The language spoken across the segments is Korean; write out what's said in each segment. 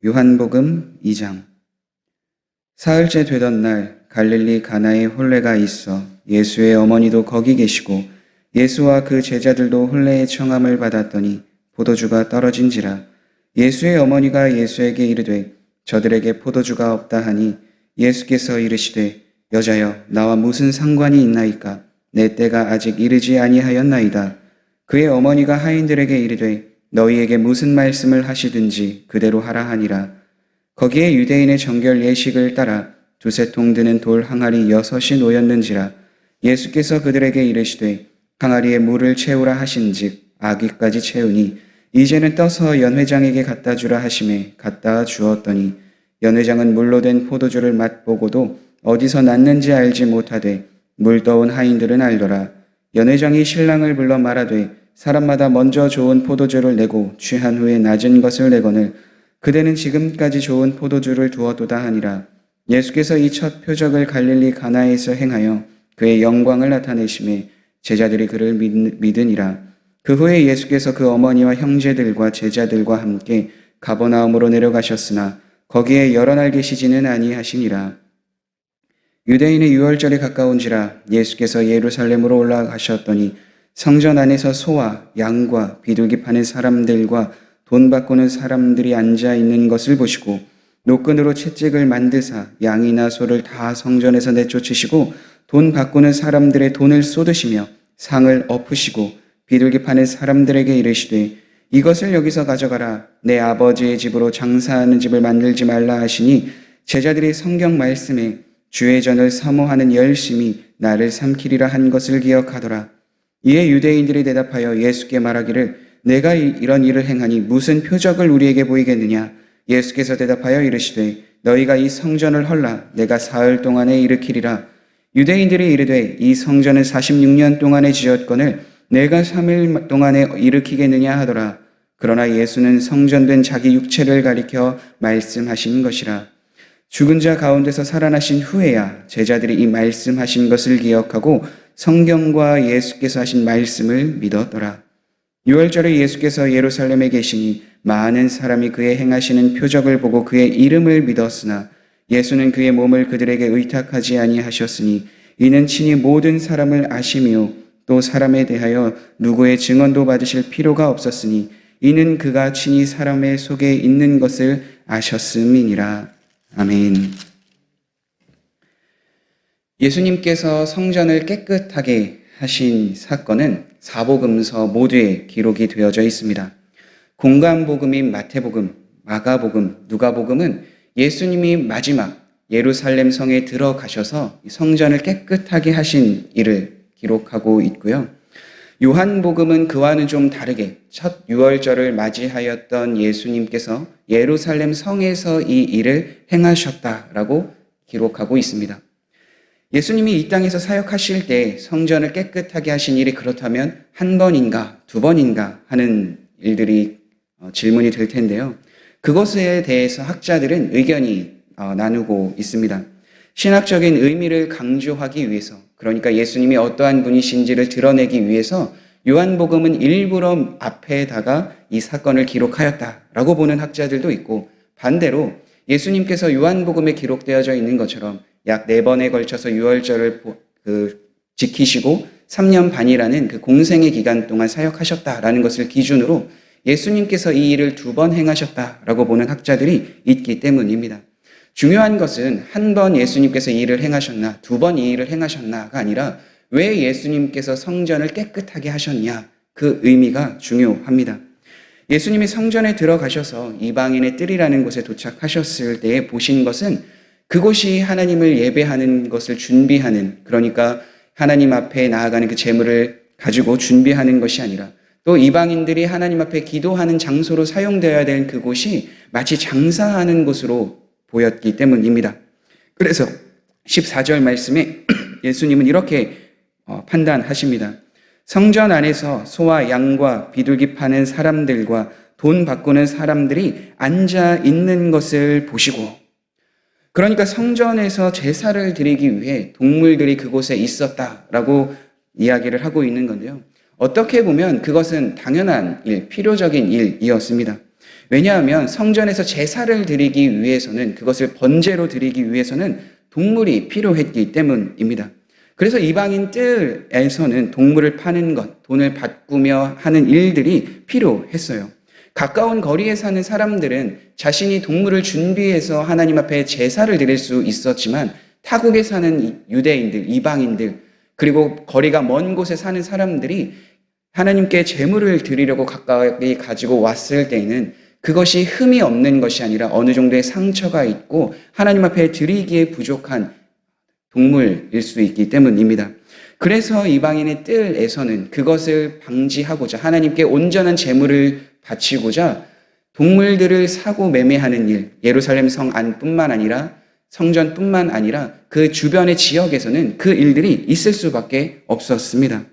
요한복음 2장. 사흘째 되던 날 갈릴리 가나에 혼례가 있어 예수의 어머니도 거기 계시고 예수와 그 제자들도 혼례의 청함을 받았더니 포도주가 떨어진지라. 예수의 어머니가 예수에게 이르되 저들에게 포도주가 없다 하니 예수께서 이르시되 여자여 나와 무슨 상관이 있나이까? 내 때가 아직 이르지 아니하였나이다. 그의 어머니가 하인들에게 이르되 너희에게 무슨 말씀을 하시든지 그대로 하라 하니라. 거기에 유대인의 정결 예식을 따라 두세 통 드는 돌 항아리 6이 놓였는지라. 예수께서 그들에게 이르시되 항아리에 물을 채우라 하신즉 아기까지 채우니 이제는 떠서 연회장에게 갖다 주라 하시매 갖다 주었더니 연회장은 물로 된 포도주를 맛보고도 어디서 났는지 알지 못하되 물 떠온 하인들은 알더라. 연회장이 신랑을 불러 말하되 사람마다 먼저 좋은 포도주를 내고 취한 후에 낮은 것을 내거늘 그대는 지금까지 좋은 포도주를 두었도다 하니라. 예수께서 이 첫 표적을 갈릴리 가나에서 행하여 그의 영광을 나타내심에 제자들이 그를 믿으니라. 그 후에 예수께서 그 어머니와 형제들과 제자들과 함께 가버나움으로 내려가셨으나 거기에 여러 날 계시지는 아니하시니라. 유대인의 유월절이 가까운지라. 예수께서 예루살렘으로 올라가셨더니 성전 안에서 소와 양과 비둘기 파는 사람들과 돈 바꾸는 사람들이 앉아 있는 것을 보시고 노끈으로 채찍을 만드사 양이나 소를 다 성전에서 내쫓으시고 돈 바꾸는 사람들의 돈을 쏟으시며 상을 엎으시고 비둘기 파는 사람들에게 이르시되 이것을 여기서 가져가라. 내 아버지의 집으로 장사하는 집을 만들지 말라 하시니 제자들이 성경 말씀에 주의 전을 사모하는 열심이 나를 삼키리라 한 것을 기억하더라. 이에 유대인들이 대답하여 예수께 말하기를 내가 이런 일을 행하니 무슨 표적을 우리에게 보이겠느냐. 예수께서 대답하여 이르시되 너희가 이 성전을 헐라 내가 사흘 동안에 일으키리라. 유대인들이 이르되 이 성전은 46년 동안에 지었거늘 내가 3일 동안에 일으키겠느냐 하더라. 그러나 예수는 성전된 자기 육체를 가리켜 말씀하신 것이라. 죽은 자 가운데서 살아나신 후에야 제자들이 이 말씀하신 것을 기억하고 성경과 예수께서 하신 말씀을 믿었더라. 유월절에 예수께서 예루살렘에 계시니 많은 사람이 그의 행하시는 표적을 보고 그의 이름을 믿었으나 예수는 그의 몸을 그들에게 의탁하지 아니하셨으니 이는 친히 모든 사람을 아시며 또 사람에 대하여 누구의 증언도 받으실 필요가 없었으니 이는 그가 친히 사람의 속에 있는 것을 아셨음이니라. 아멘. 예수님께서 성전을 깨끗하게 하신 사건은 사복음서 모두에 기록이 되어져 있습니다. 공관복음인 마태복음, 마가복음, 누가복음은 예수님이 마지막 예루살렘 성에 들어가셔서 성전을 깨끗하게 하신 일을 기록하고 있고요. 요한복음은 그와는 좀 다르게 첫 유월절을 맞이하였던 예수님께서 예루살렘 성에서 이 일을 행하셨다라고 기록하고 있습니다. 예수님이 이 땅에서 사역하실 때 성전을 깨끗하게 하신 일이 그렇다면 한 번인가 두 번인가 하는 일들이 질문이 될 텐데요. 그것에 대해서 학자들은 의견이 나누고 있습니다. 신학적인 의미를 강조하기 위해서, 그러니까 예수님이 어떠한 분이신지를 드러내기 위해서 요한복음은 일부러 앞에다가 이 사건을 기록하였다라고 보는 학자들도 있고, 반대로 예수님께서 요한복음에 기록되어져 있는 것처럼 약 4번에 걸쳐서 유월절을 지키시고 3년 반이라는 그 공생의 기간 동안 사역하셨다라는 것을 기준으로 예수님께서 이 일을 2번 행하셨다라고 보는 학자들이 있기 때문입니다. 중요한 것은 한 번 예수님께서 이 일을 행하셨나, 2번 이 일을 행하셨나가 아니라 왜 예수님께서 성전을 깨끗하게 하셨냐, 그 의미가 중요합니다. 예수님이 성전에 들어가셔서 이방인의 뜰이라는 곳에 도착하셨을 때에 보신 것은 그곳이 하나님을 예배하는 것을 준비하는, 그러니까 하나님 앞에 나아가는 그 제물을 가지고 준비하는 것이 아니라 또 이방인들이 하나님 앞에 기도하는 장소로 사용되어야 되는 그곳이 마치 장사하는 곳으로 보였기 때문입니다. 그래서 14절 말씀에 예수님은 이렇게 판단하십니다. 성전 안에서 소와 양과 비둘기 파는 사람들과 돈 바꾸는 사람들이 앉아 있는 것을 보시고, 그러니까 성전에서 제사를 드리기 위해 동물들이 그곳에 있었다라고 이야기를 하고 있는 건데요. 어떻게 보면 그것은 당연한 일, 필요적인 일이었습니다. 왜냐하면 성전에서 제사를 드리기 위해서는, 그것을 번제로 드리기 위해서는 동물이 필요했기 때문입니다. 그래서 이방인 뜰에서는 동물을 파는 것, 돈을 바꾸며 하는 일들이 필요했어요. 가까운 거리에 사는 사람들은 자신이 동물을 준비해서 하나님 앞에 제사를 드릴 수 있었지만, 타국에 사는 유대인들, 이방인들, 그리고 거리가 먼 곳에 사는 사람들이 하나님께 제물을 드리려고 가까이 가지고 왔을 때에는 그것이 흠이 없는 것이 아니라 어느 정도의 상처가 있고 하나님 앞에 드리기에 부족한 동물일 수 있기 때문입니다. 그래서 이방인의 뜰에서는 그것을 방지하고자, 하나님께 온전한 제물을 바치고자 동물들을 사고 매매하는 일, 예루살렘 성 안뿐만 아니라 성전뿐만 아니라 그 주변의 지역에서는 그 일들이 있을 수밖에 없었습니다.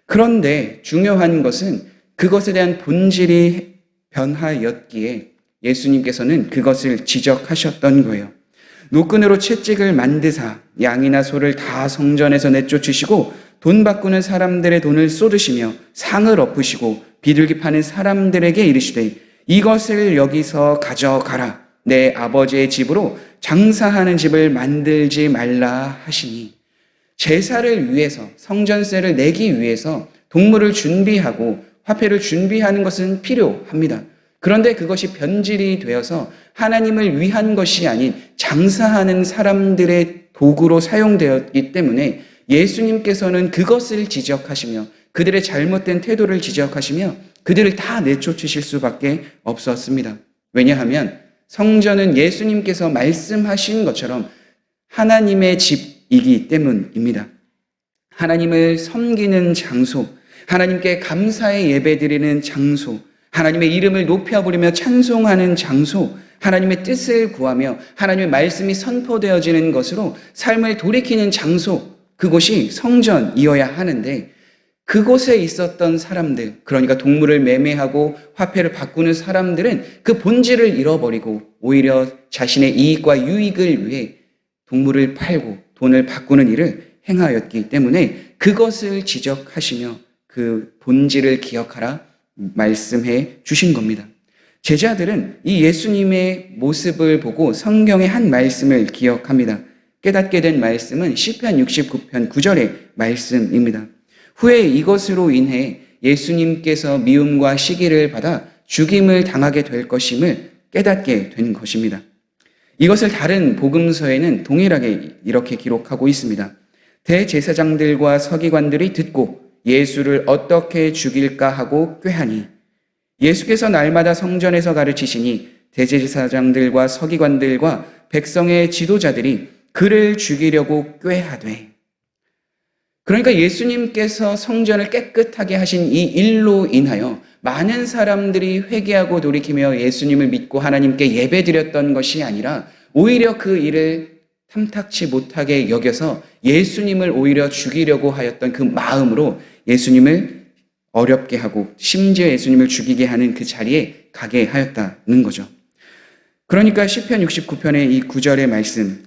그런데 중요한 것은 그것에 대한 본질이 변하였기에 예수님께서는 그것을 지적하셨던 거예요. 노끈으로 채찍을 만드사 양이나 소를 다 성전에서 내쫓으시고 돈 바꾸는 사람들의 돈을 쏟으시며 상을 엎으시고 비둘기 파는 사람들에게 이르시되 이것을 여기서 가져가라. 내 아버지의 집으로 장사하는 집을 만들지 말라 하시니, 제사를 위해서, 성전세를 내기 위해서 동물을 준비하고 화폐를 준비하는 것은 필요합니다. 그런데 그것이 변질이 되어서 하나님을 위한 것이 아닌 장사하는 사람들의 도구로 사용되었기 때문에 예수님께서는 그것을 지적하시며 그들의 잘못된 태도를 지적하시며 그들을 다 내쫓으실 수밖에 없었습니다. 왜냐하면 성전은 예수님께서 말씀하신 것처럼 하나님의 집이기 때문입니다. 하나님을 섬기는 장소, 하나님께 감사의 예배드리는 장소, 하나님의 이름을 높여 부르며 찬송하는 장소, 하나님의 뜻을 구하며 하나님의 말씀이 선포되어지는 것으로 삶을 돌이키는 장소, 그곳이 성전이어야 하는데, 그곳에 있었던 사람들, 그러니까 동물을 매매하고 화폐를 바꾸는 사람들은 그 본질을 잃어버리고 오히려 자신의 이익과 유익을 위해 동물을 팔고 돈을 바꾸는 일을 행하였기 때문에 그것을 지적하시며 그 본질을 기억하라 말씀해 주신 겁니다. 제자들은 이 예수님의 모습을 보고 성경의 한 말씀을 기억합니다. 깨닫게 된 말씀은 시편 69편 9절의 말씀입니다. 후에 이것으로 인해 예수님께서 미움과 시기를 받아 죽임을 당하게 될 것임을 깨닫게 된 것입니다. 이것을 다른 복음서에는 동일하게 이렇게 기록하고 있습니다. 대제사장들과 서기관들이 듣고 예수를 어떻게 죽일까 하고 꾀하니, 예수께서 날마다 성전에서 가르치시니 대제사장들과 서기관들과 백성의 지도자들이 그를 죽이려고 꾀하되, 그러니까 예수님께서 성전을 깨끗하게 하신 이 일로 인하여 많은 사람들이 회개하고 돌이키며 예수님을 믿고 하나님께 예배드렸던 것이 아니라 오히려 그 일을 탐탁치 못하게 여겨서 예수님을 오히려 죽이려고 하였던 그 마음으로 예수님을 어렵게 하고 심지어 예수님을 죽이게 하는 그 자리에 가게 하였다는 거죠. 그러니까 시편 69편의 이 9절의 말씀,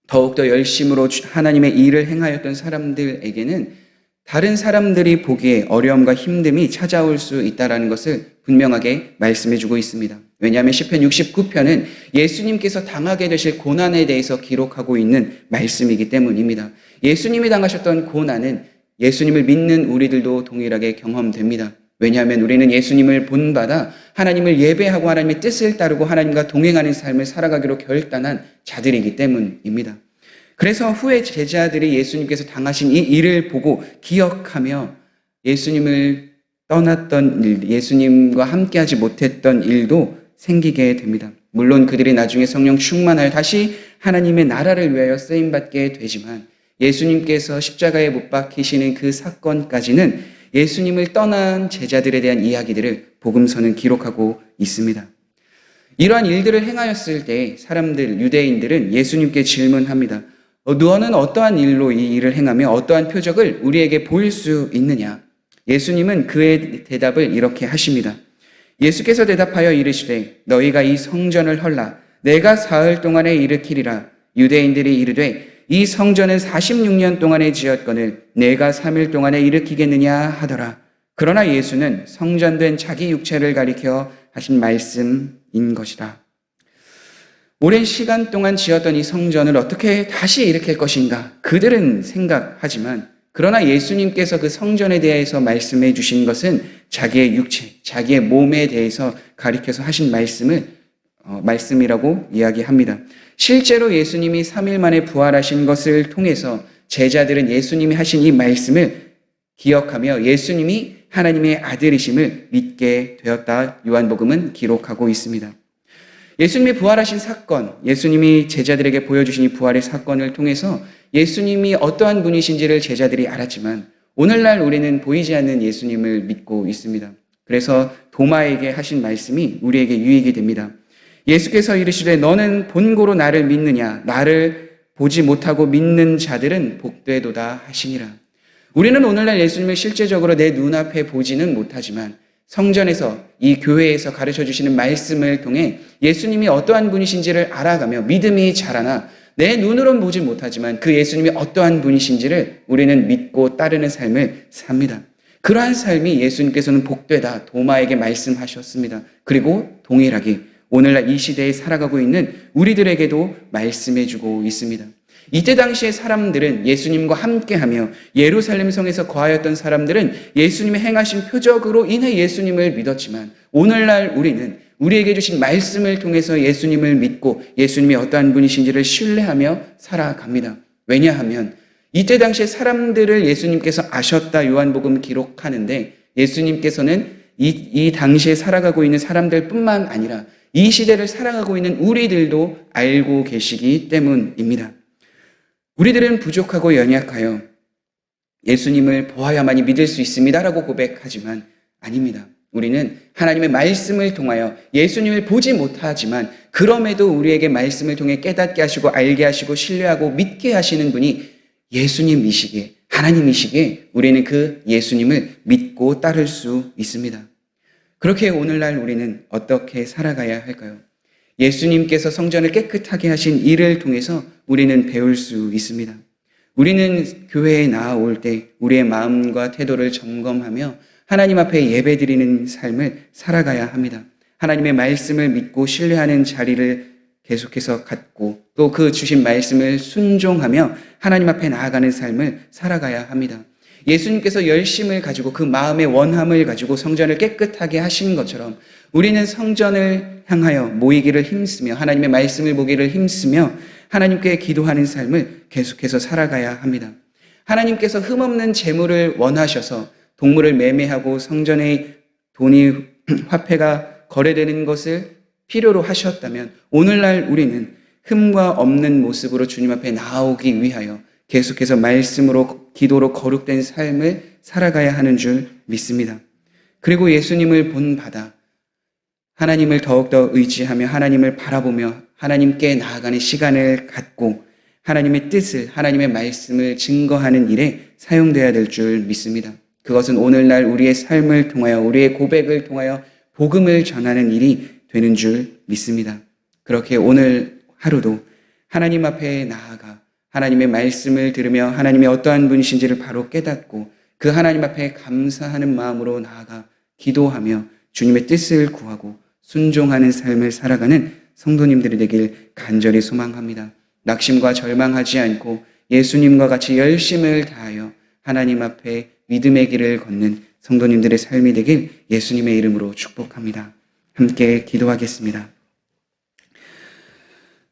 더욱더 열심으로 하나님의 일을 행하였던 사람들에게는 다른 사람들이 보기에 어려움과 힘듦이 찾아올 수 있다는 것을 분명하게 말씀해주고 있습니다. 왜냐하면 시편 69편은 예수님께서 당하게 되실 고난에 대해서 기록하고 있는 말씀이기 때문입니다. 예수님이 당하셨던 고난은 예수님을 믿는 우리들도 동일하게 경험됩니다. 왜냐하면 우리는 예수님을 본받아 하나님을 예배하고 하나님의 뜻을 따르고 하나님과 동행하는 삶을 살아가기로 결단한 자들이기 때문입니다. 그래서 후에 제자들이 예수님께서 당하신 이 일을 보고 기억하며 예수님을 떠났던 일, 예수님과 함께하지 못했던 일도 생기게 됩니다. 물론 그들이 나중에 성령 충만하여 다시 하나님의 나라를 위하여 쓰임받게 되지만 예수님께서 십자가에 못 박히시는 그 사건까지는 예수님을 떠난 제자들에 대한 이야기들을 복음서는 기록하고 있습니다. 이러한 일들을 행하였을 때 사람들, 유대인들은 예수님께 질문합니다. 너는 어떠한 일로 이 일을 행하며 어떠한 표적을 우리에게 보일 수 있느냐? 예수님은 그의 대답을 이렇게 하십니다. 예수께서 대답하여 이르시되 너희가 이 성전을 헐라 내가 사흘 동안에 일으키리라. 유대인들이 이르되 이 성전은 46년 동안에 지었거늘 내가 3일 동안에 일으키겠느냐 하더라. 그러나 예수는 성전된 자기 육체를 가리켜 하신 말씀인 것이다. 오랜 시간 동안 지었던 이 성전을 어떻게 다시 일으킬 것인가? 그들은 생각하지만 그러나 예수님께서 그 성전에 대해서 말씀해 주신 것은 자기의 육체, 자기의 몸에 대해서 가리켜서 하신 말씀이라고 이야기합니다. 실제로 예수님이 3일 만에 부활하신 것을 통해서 제자들은 예수님이 하신 이 말씀을 기억하며 예수님이 하나님의 아들이심을 믿게 되었다. 요한복음은 기록하고 있습니다. 예수님이 부활하신 사건, 예수님이 제자들에게 보여주신 이 부활의 사건을 통해서 예수님이 어떠한 분이신지를 제자들이 알았지만 오늘날 우리는 보이지 않는 예수님을 믿고 있습니다. 그래서 도마에게 하신 말씀이 우리에게 유익이 됩니다. 예수께서 이르시되 너는 본고로 나를 믿느냐? 나를 보지 못하고 믿는 자들은 복되도다 하시니라. 우리는 오늘날 예수님을 실제적으로 내 눈앞에 보지는 못하지만 성전에서 이 교회에서 가르쳐 주시는 말씀을 통해 예수님이 어떠한 분이신지를 알아가며 믿음이 자라나 내 눈으로는 보지 못하지만 그 예수님이 어떠한 분이신지를 우리는 믿고 따르는 삶을 삽니다. 그러한 삶이 예수님께서는 복되다 도마에게 말씀하셨습니다. 그리고 동일하게 오늘날 이 시대에 살아가고 있는 우리들에게도 말씀해주고 있습니다. 이때 당시의 사람들은 예수님과 함께하며 예루살렘 성에서 거하였던 사람들은 예수님의 행하신 표적으로 인해 예수님을 믿었지만 오늘날 우리는 우리에게 주신 말씀을 통해서 예수님을 믿고 예수님이 어떠한 분이신지를 신뢰하며 살아갑니다. 왜냐하면 이때 당시의 사람들을 예수님께서 아셨다 요한복음 기록하는데 예수님께서는 이 당시에 살아가고 있는 사람들뿐만 아니라 이 시대를 살아가고 있는 우리들도 알고 계시기 때문입니다. 우리들은 부족하고 연약하여 예수님을 보아야만이 믿을 수 있습니다라고 고백하지만 아닙니다. 우리는 하나님의 말씀을 통하여 예수님을 보지 못하지만 그럼에도 우리에게 말씀을 통해 깨닫게 하시고 알게 하시고 신뢰하고 믿게 하시는 분이 예수님이시기에 하나님이시기에 우리는 그 예수님을 믿고 따를 수 있습니다. 그렇게 오늘날 우리는 어떻게 살아가야 할까요? 예수님께서 성전을 깨끗하게 하신 일을 통해서 우리는 배울 수 있습니다. 우리는 교회에 나아올 때 우리의 마음과 태도를 점검하며 하나님 앞에 예배드리는 삶을 살아가야 합니다. 하나님의 말씀을 믿고 신뢰하는 자리를 계속해서 갖고 또 그 주신 말씀을 순종하며 하나님 앞에 나아가는 삶을 살아가야 합니다. 예수님께서 열심을 가지고 그 마음의 원함을 가지고 성전을 깨끗하게 하신 것처럼 우리는 성전을 향하여 모이기를 힘쓰며 하나님의 말씀을 보기를 힘쓰며 하나님께 기도하는 삶을 계속해서 살아가야 합니다. 하나님께서 흠없는 재물을 원하셔서 동물을 매매하고 성전의 돈이 화폐가 거래되는 것을 필요로 하셨다면 오늘날 우리는 흠과 없는 모습으로 주님 앞에 나오기 위하여 계속해서 말씀으로 기도로 거룩된 삶을 살아가야 하는 줄 믿습니다. 그리고 예수님을 본받아 하나님을 더욱더 의지하며 하나님을 바라보며 하나님께 나아가는 시간을 갖고 하나님의 뜻을 하나님의 말씀을 증거하는 일에 사용되어야 될 줄 믿습니다. 그것은 오늘날 우리의 삶을 통하여 우리의 고백을 통하여 복음을 전하는 일이 되는 줄 믿습니다. 그렇게 오늘 하루도 하나님 앞에 나아가 하나님의 말씀을 들으며 하나님이 어떠한 분이신지를 바로 깨닫고 그 하나님 앞에 감사하는 마음으로 나아가 기도하며 주님의 뜻을 구하고 순종하는 삶을 살아가는 성도님들이 되길 간절히 소망합니다. 낙심과 절망하지 않고 예수님과 같이 열심을 다하여 하나님 앞에 믿음의 길을 걷는 성도님들의 삶이 되길 예수님의 이름으로 축복합니다. 함께 기도하겠습니다.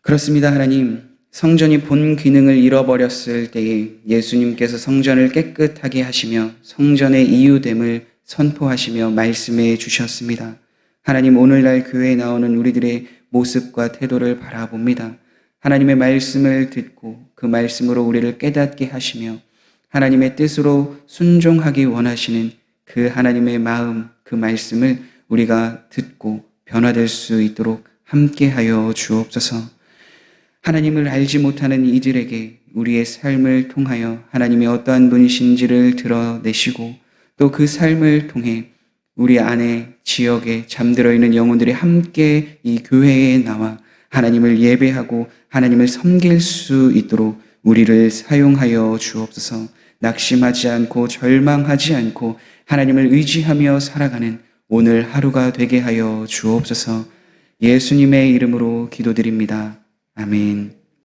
그렇습니다. 하나님, 성전이 본 기능을 잃어버렸을 때에 예수님께서 성전을 깨끗하게 하시며 성전의 이유됨을 선포하시며 말씀해 주셨습니다. 하나님, 오늘날 교회에 나오는 우리들의 모습과 태도를 바라봅니다. 하나님의 말씀을 듣고 그 말씀으로 우리를 깨닫게 하시며 하나님의 뜻으로 순종하기 원하시는 그 하나님의 마음, 그 말씀을 우리가 듣고 변화될 수 있도록 함께하여 주옵소서. 하나님을 알지 못하는 이들에게 우리의 삶을 통하여 하나님이 어떠한 분이신지를 드러내시고 또 그 삶을 통해 우리 안에 지역에 잠들어 있는 영혼들이 함께 이 교회에 나와 하나님을 예배하고 하나님을 섬길 수 있도록 우리를 사용하여 주옵소서. 낙심하지 않고 절망하지 않고 하나님을 의지하며 살아가는 오늘 하루가 되게 하여 주옵소서. 예수님의 이름으로 기도드립니다. 아멘.